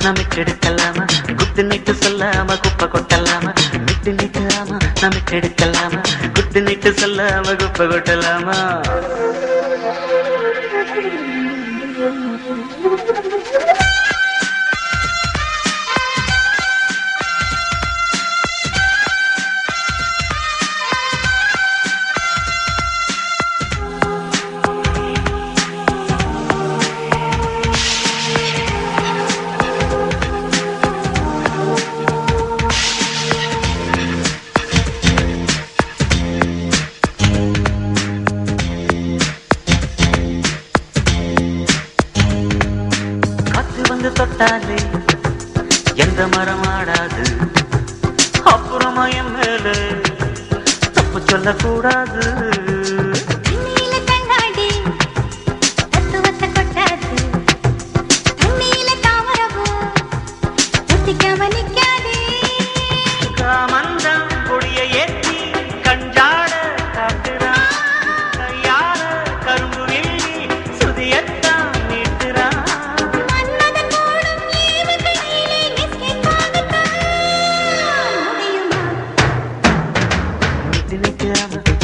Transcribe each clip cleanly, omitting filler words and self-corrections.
நமிட்டெடுக்கலாமா குத்து நிட்டு சொல்லாம குப்பை கொட்டலாமா மிட்டு நிட்டு ஆமா நமிட்டெடுக்கலாமா குத்து நிட்டு சொல்லாம குப்பை கொட்டலாமா தொட்டாலே எந்த மரம் ஆடாது அப்புறமா என் மேல தப்பு சொல்லக்கூடாது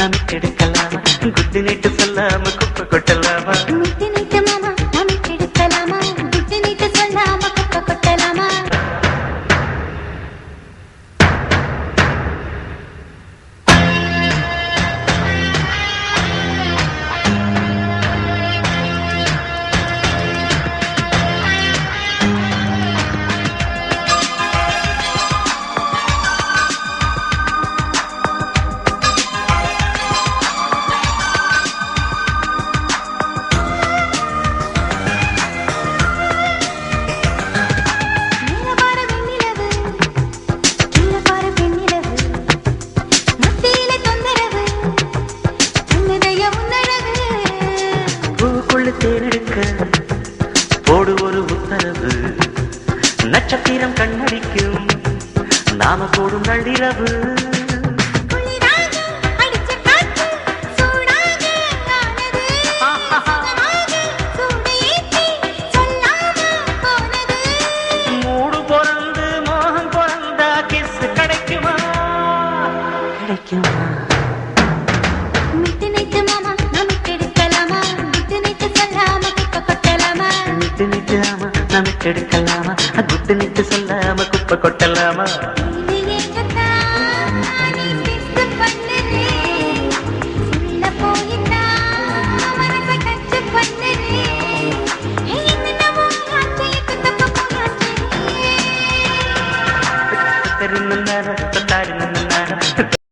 நமிட்டெடுக்கலாமா குத்து நீட்டு சொல்லாம குப்பை கொட்டலாமா மிட்டு நீட்டு மாமா நமிட்டெடுக்கலாமா குத்து நீட்டு சொல்லாம குப்பை கொட்டலாமா தேனெடுக்க போடு ஒரு உத்தரவு நட்சத்திரம் கண்ணடிக்கும் நாம போடும் நள்ளிரவு மூடு பொறந்து மோகம் பொறந்தா கிஸ் கிடைக்குமா கிடைக்குமா மிட்டு நீட்டு மாமா நமிட்டெடுக்கலாமா குத்து நீட்டு சொல்லாம குப்பை கொட்டலாமா மிட்டு நீட்டு ஆமா நமிட்டெடுக்கலாமா குத்து நீட்டு சொல்லாம குப்பை கொட்டலாமா